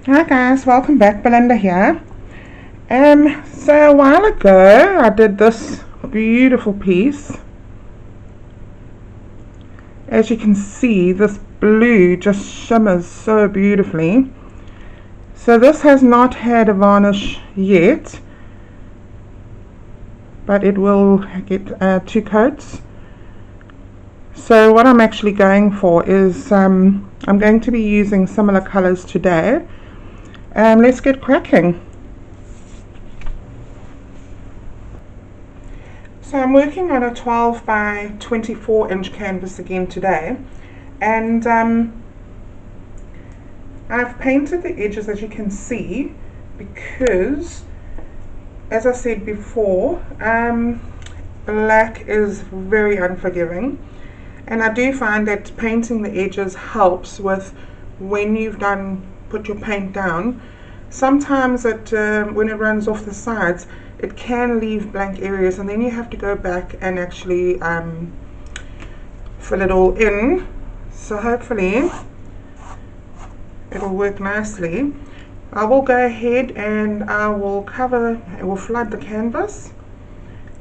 Hi guys, welcome back. Belinda here. So a while ago I did this beautiful piece. As you can see, this blue just shimmers so beautifully. So this has not had a varnish yet, but it will get 2 coats. So what I'm actually going for is I'm going to be using similar colors today. Let's get cracking. So I'm working on a 12 by 24 inch canvas again today, and I've painted the edges, as you can see, because as I said before, black is very unforgiving, and I do find that painting the edges helps with when you've put your paint down. Sometimes when it runs off the sides, it can leave blank areas, and then you have to go back and actually fill it all in. So hopefully it'll work nicely. I will go ahead and I will flood the canvas,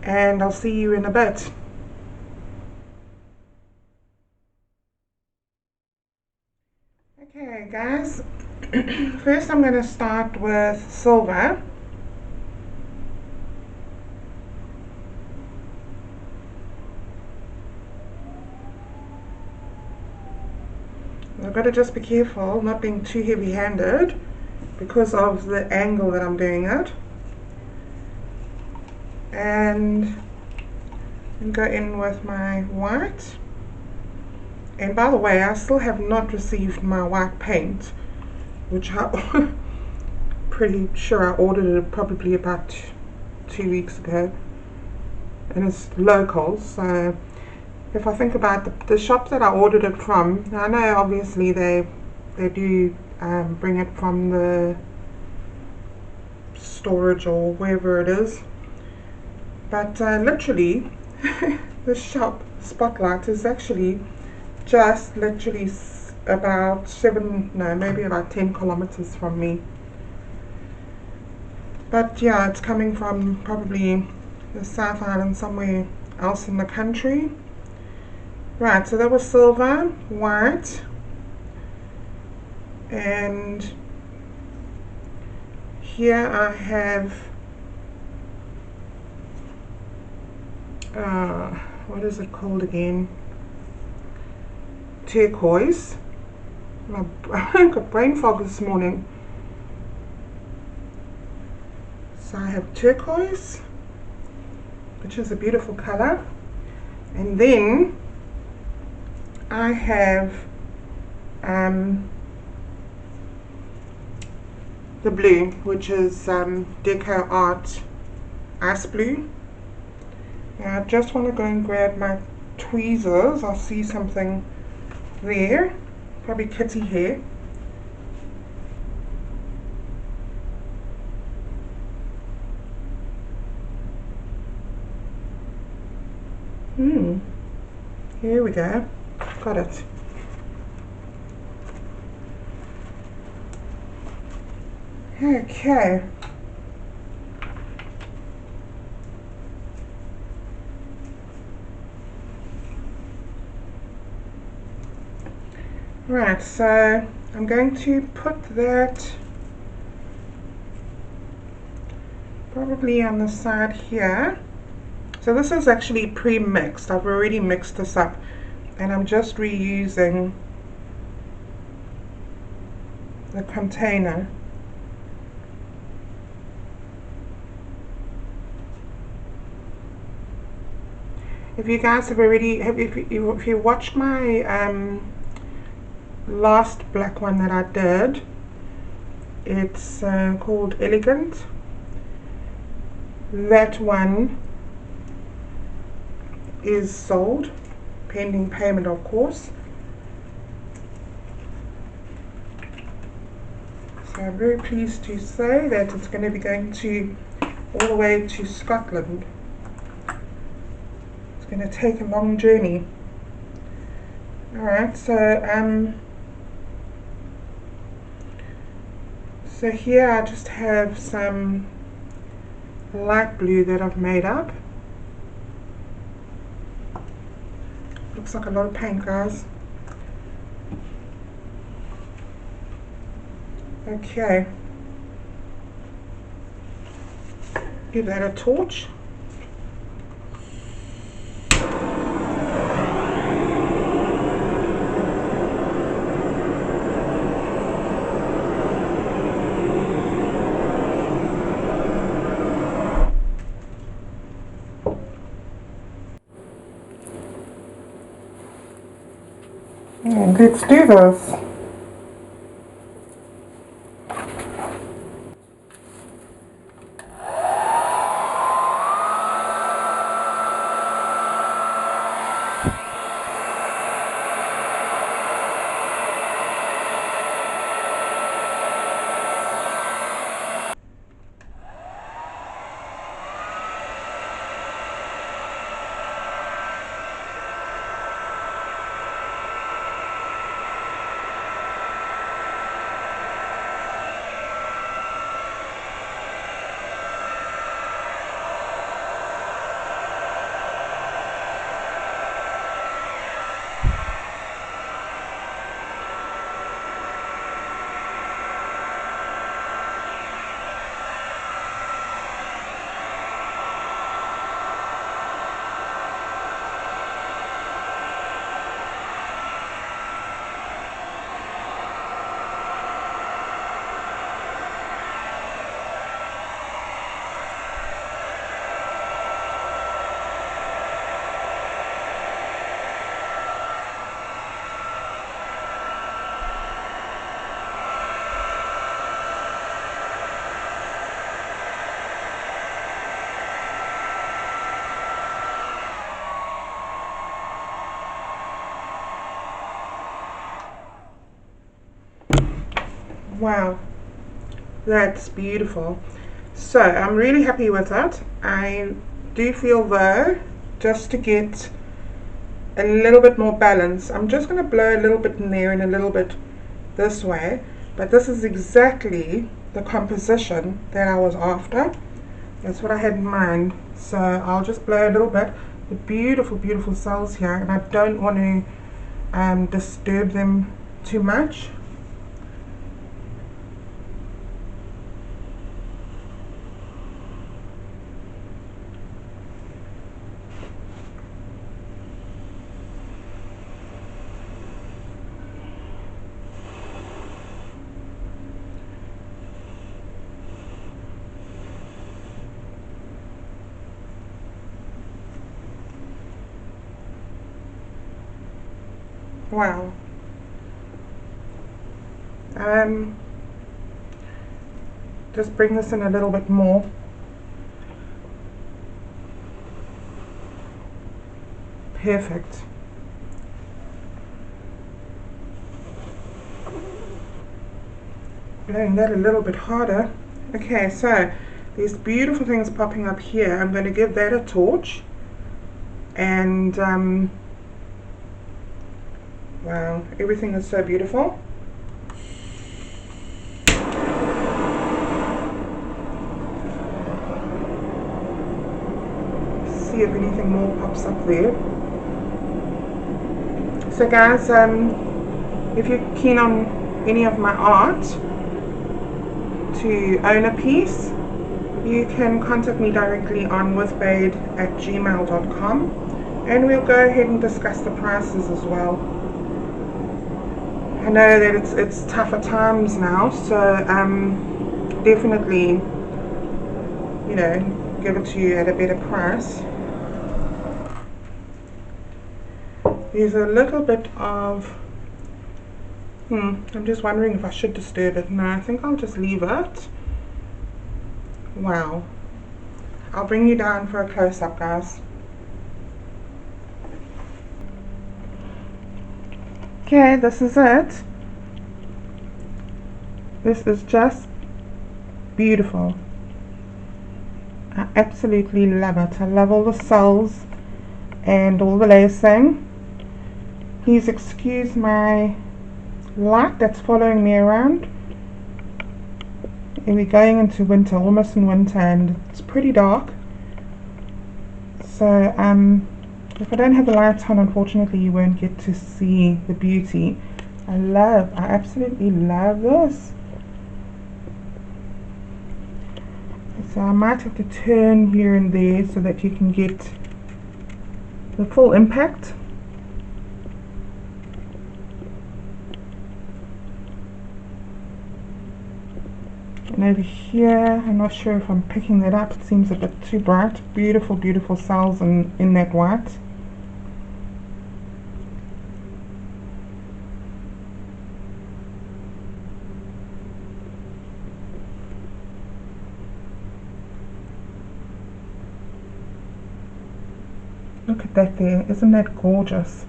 and I'll see you in a bit. Okay guys, first I'm going to start with silver. I've got to just be careful not being too heavy-handed because of the angle that I'm doing it. And go in with my white. And by the way, I still have not received my white paint, which I'm pretty sure I ordered it probably about 2 weeks ago. And it's local, so if I think about the shop that I ordered it from, I know obviously they do bring it from the storage or wherever it is, but literally the shop Spotlight is actually just literally about maybe about 10 kilometers from me. But yeah, it's coming from probably the South Island, somewhere else in the country. Right, so that was silver, white, and here I have what is it called again? Turquoise. I got brain fog this morning. So I have turquoise, which is a beautiful color, and then I have the blue, which is Deco Art Ice Blue. Now I just want to go and grab my tweezers. I see something there, probably kitty hair. Here we go. Got it. Okay. Right, so I'm going to put that probably on the side here. So this is actually pre-mixed. I've already mixed this up, and I'm just reusing the container. If you guys have already, if you watched my last black one that I did, it's called Elegant. That one is sold, pending payment of course. So I'm very pleased to say that it's going to be going all the way to Scotland. It's going to take a long journey. Alright, so So here I just have some light blue that I've made up. Looks like a lot of paint, guys. Okay. Give that a torch. And let's do this. Wow, that's beautiful. So I'm really happy with that. I do feel though, just to get a little bit more balance, I'm just going to blow a little bit in there and a little bit this way, but this is exactly the composition that I was after. That's what I had in mind. So I'll just blow a little bit. The beautiful, beautiful cells here, and I don't want to disturb them too much. Wow. Just bring this in a little bit more. Perfect. Blowing that a little bit harder. Okay, so these beautiful things popping up here, I'm going to give that a torch. And wow, everything is so beautiful. See if anything more pops up there. So guys, if you're keen on any of my art to own a piece, you can contact me directly on withbade@gmail.com, and we'll go ahead and discuss the prices as well. I know that it's tougher times now, so definitely, you know, give it to you at a better price. There's a little bit of I'm just wondering if I should disturb it. No, I think I'll just leave it. Wow. I'll bring you down for a close-up, guys. Okay, this is it. This is just beautiful. I absolutely love it. I love all the cells and all the lacing. Please excuse my light that's following me around. and we're going into winter, almost in winter, and it's pretty dark. So if I don't have the lights on, unfortunately you won't get to see the beauty. I absolutely love this. So I might have to turn here and there so that you can get the full impact. And over here, I'm not sure if I'm picking that up, it seems a bit too bright. Beautiful, beautiful cells in that white. Look at that there, isn't that gorgeous?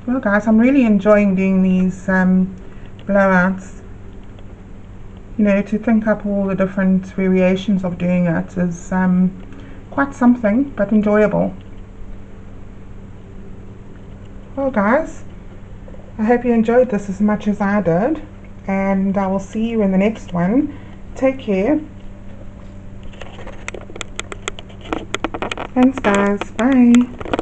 Well guys, I'm really enjoying doing these blowouts. You know, to think up all the different variations of doing it is quite something, but enjoyable. Well guys, I hope you enjoyed this as much as I did, and I will see you in the next one. Take care. Thanks guys, bye.